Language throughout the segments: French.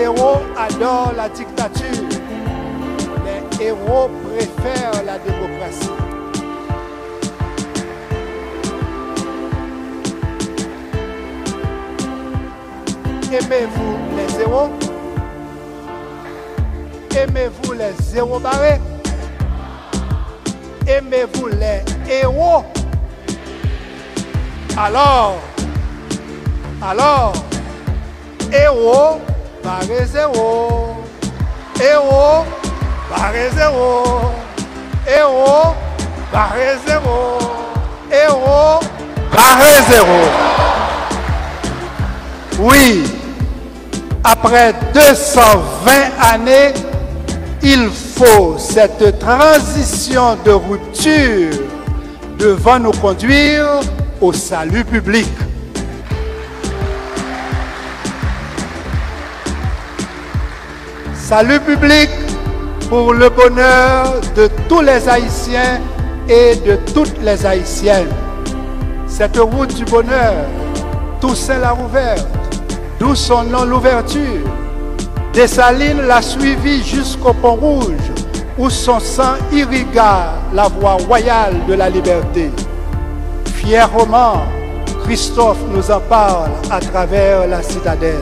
héros adorent la dictature. Les héros préfèrent la démocratie. Aimez-vous les héros? Aimez-vous les héros barrés? Aimez-vous les héros? Alors, héros, barré zéro. Héros, barré zéro. Héros, barré zéro. Héros, barré zéro. Oui, après 220 années, il faut cette transition de rupture devant nous conduire au salut public. Salut public pour le bonheur de tous les Haïtiens et de toutes les Haïtiennes. Cette route du bonheur, Toussaint l'a ouverte, d'où son nom l'ouverture. Dessalines l'a suivi jusqu'au Pont Rouge, où son sang irrigua la voie royale de la liberté. Fier roman, Christophe nous en parle à travers la citadelle.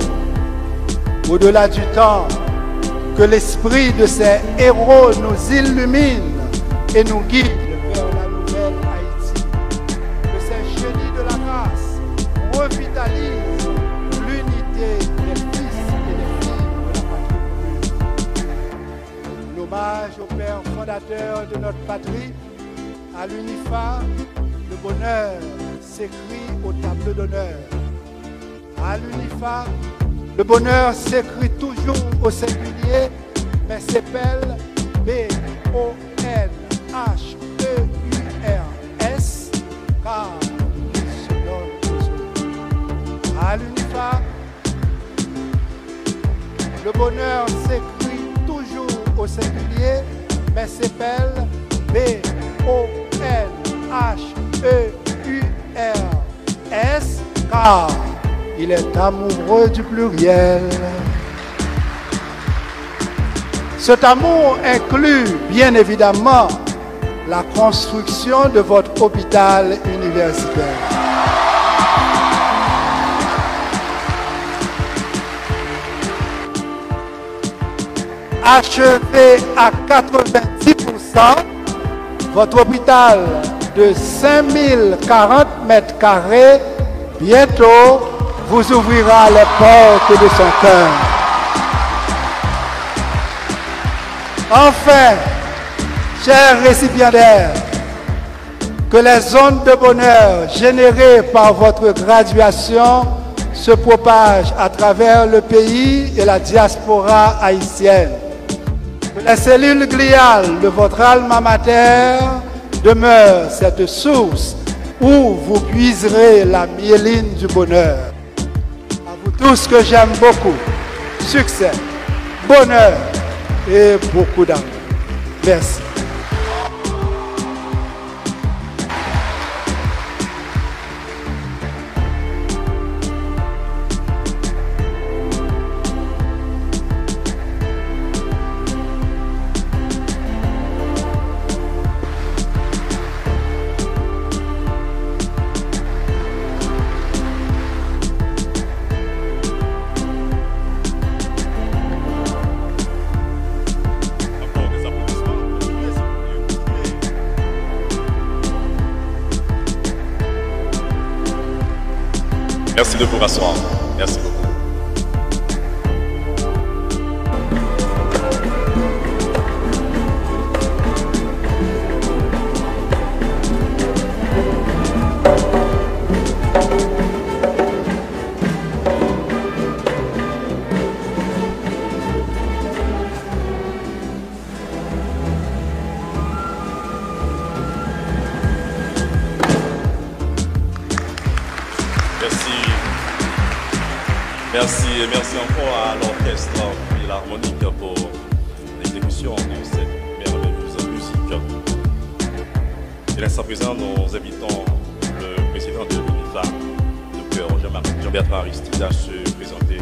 Au-delà du temps, que l'esprit de ces héros nous illumine et nous guide vers la nouvelle Haïti. Que ces génies de la race revitalisent l'unité des fils et des filles de la patrie commune. L'hommage au père fondateur de notre patrie, à l'UNIFA, le bonheur s'écrit au tableau d'honneur. À l'UNIFA, le bonheur s'écrit toujours au singulier, mais s'appelle B-O-N-H-E-U-R-S, car il se donne aux autres. À l'UNIFA, le bonheur s'écrit toujours au singulier, mais s'appelle B-O-N-H-E-U-R-S, car il est amoureux du pluriel. Cet amour inclut bien évidemment la construction de votre hôpital universitaire. Achevé à 90%, votre hôpital de 5040 mètres carrés bientôt vous ouvrira les portes de son cœur. Enfin, chers récipiendaires, que les ondes de bonheur générées par votre graduation se propagent à travers le pays et la diaspora haïtienne. Que les cellules gliales de votre alma mater demeurent cette source où vous puiserez la myéline du bonheur. À vous tous que j'aime beaucoup, succès, bonheur et beaucoup d'amour. Merci. Merci de vous rasseoir. Merci beaucoup. Merci encore à l'orchestre philharmonique pour l'exécution de cette merveilleuse musique. Et l'instant présent, nous invitons le président de l'UNIFA, Dr. Jean-Bertrand Aristide, à se présenter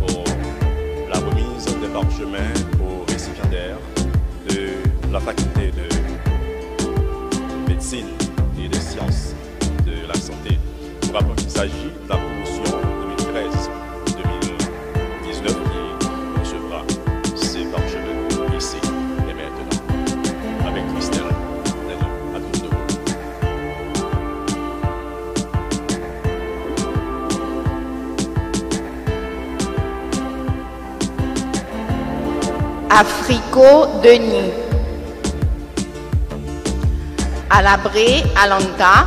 pour la chemin aux récipiendaires de la faculté de médecine et des sciences de la santé. Nous rappelons qu'il s'agit de la promotion 2013-2019 qui recevra ses parchemins ici et maintenant avec Christelle Neno à tour de rôle. Africo Denis, Alabré Alanta,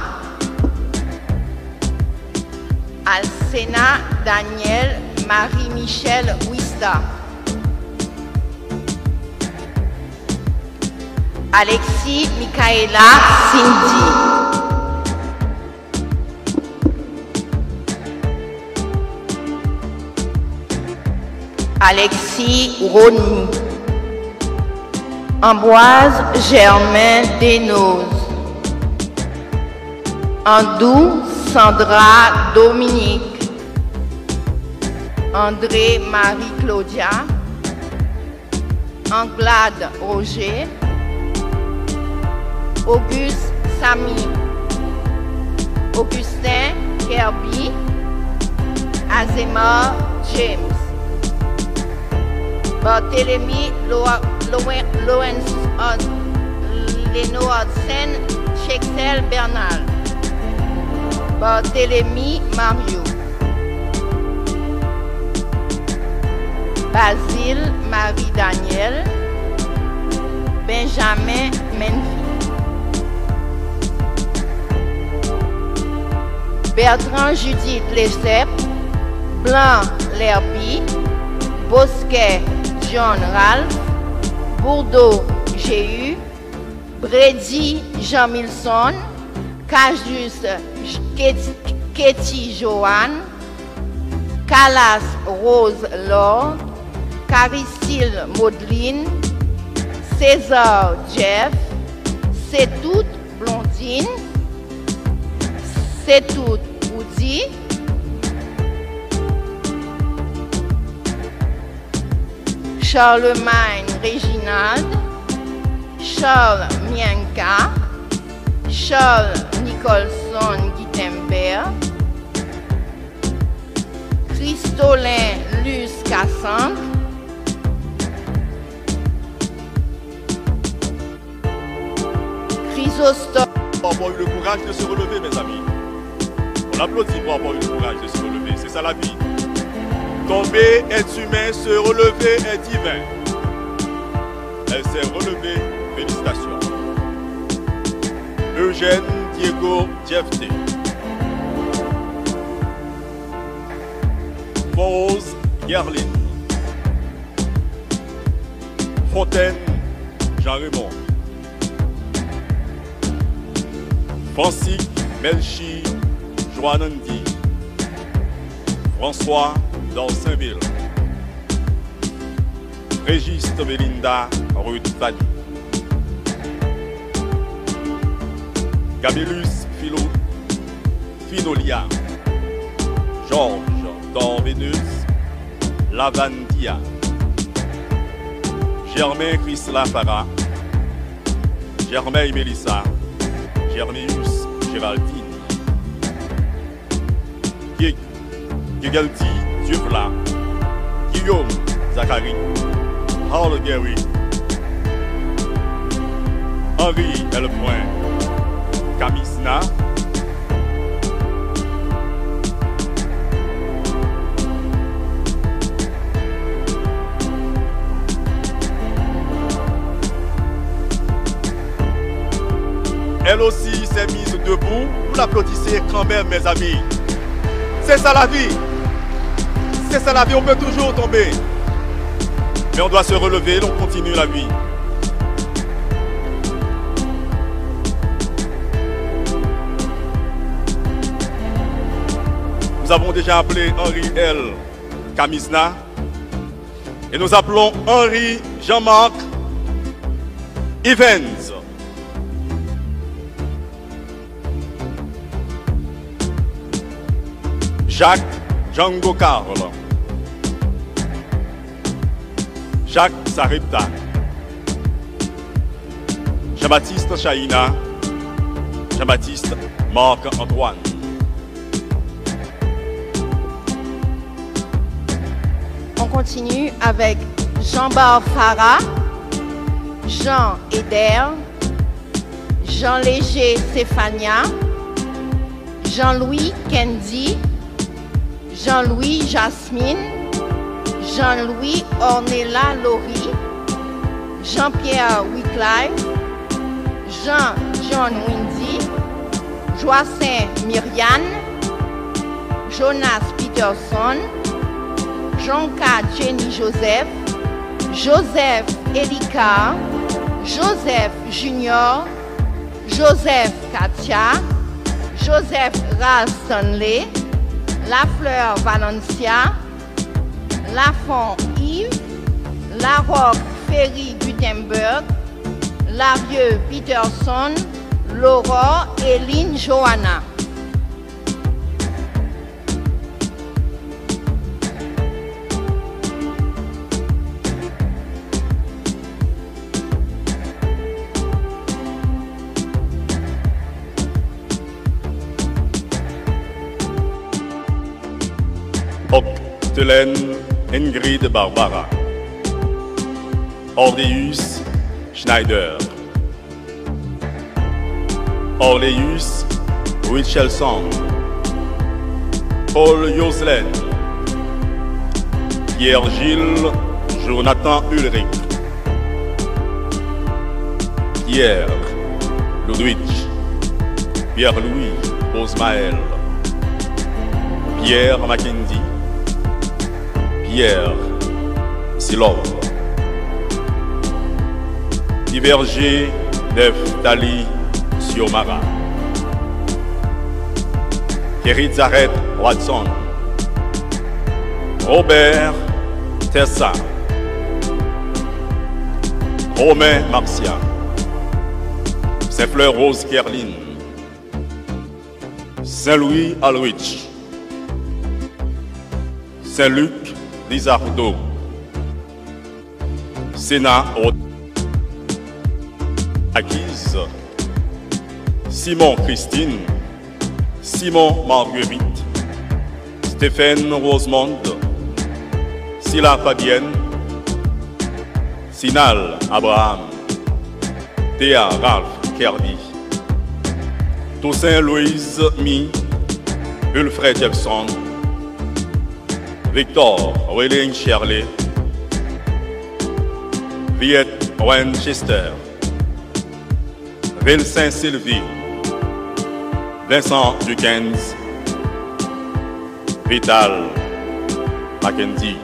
Alcena Daniel Marie-Michel Wista, Alexis Michaela Cindy, Alexis Rony, Ambroise Germain Desnoses, Andou Sandra Dominique, André Marie Claudia, Anglade Roger, Auguste Samy, Augustin Kirby, Azema James, Barthélemy Lawrence Leno Hudson, Chexel Bernal, Barthélemy Mario, Basile Marie Daniel, Benjamin Menfi, Bertrand Judith Lesep, Blanc Lerby, Bosquet John Ralph, Bourdeau G.U., Brady Jean Milson, Cajus Ketty Joanne, Calas Rose Lord, Caristyle Maudeline, César Jeff, C'est toute Blondine, C'est toute Woody, Charlemagne Réginald, Charles Mienka, Charles Nicholson Guitembert, Christolin Luce Cassandre, Chrysostome. Pour avoir eu le courage de se relever, mes amis. On applaudit pour avoir eu le courage de se relever. C'est ça la vie. Tomber est humain, se relever est divin. Elle s'est relevée, félicitations. Eugène Diego Jefté. Rose Gerline. Fontaine Jean-Raymond. Francis Melchi Joanandi. François d'Orsainville. Régis Belinda Ruth Vanny. Gabélus Finolia. Georges Dorvenus Lavandia. Germain Chrysla Farah. Germain Mélissa. Germéus Géraldine. Gigaldi Dievla. Guillaume Zachary. Paul Gary. Henri Elpoint. Camisna. Elle aussi s'est mise debout. Vous l'applaudissez quand même, mes amis. C'est ça la vie. C'est ça la vie, on peut toujours tomber. Mais on doit se relever, on continue la vie. Nous avons déjà appelé Henri L. Camisna. Et nous appelons Henri Jean-Marc Evans. Jacques Django Carl. Jacques Sarepta, Jean-Baptiste Chaïna, Jean-Baptiste Marc-Antoine. On continue avec Jean-Bar Farah, Jean Eder, Jean Léger Stéphania, Jean-Louis Kendi, Jean-Louis Jasmine, Jean-Louis Ornella Laurie, Jean-Pierre Wycliffe, Jean-John Windy, Joacin Myriane, Jonas Peterson, Jonka Jenny Joseph, Joseph Elika, Joseph Junior, Joseph Katia, Joseph Stanley, Lafleur Valencia, Lafont Yves, Larocque Ferry Gutenberg, Larieux Peterson, Laura et Lynn Johanna. Octelaine Ingrid Barbara, Ordeus Schneider, Orleus Richelson, Paul Joslen, Pierre-Gilles Jonathan Ulrich, Pierre Ludwig, Pierre-Louis Osmael, Pierre Mackenzie, Pierre Silov, Diverger Neftali Siomara, Kerizareth Watson, Robert Tessa, Romain Marcia, Saint-Fleur Rose Kerline, Saint-Louis Alrich, Saint-Luc Lizardo, Sénat Acquise, Simon Christine, Simon Marguerite, Stéphane Rosemonde, Silla Fabienne, Sinal Abraham, Théa Ralph Kerdy, Toussaint Louise Mi, Wilfred Jefferson, Victor Wayling Shirley, Viette Winchester, Vincent Sylvie, Vincent Dukens, Vital Mackenzie.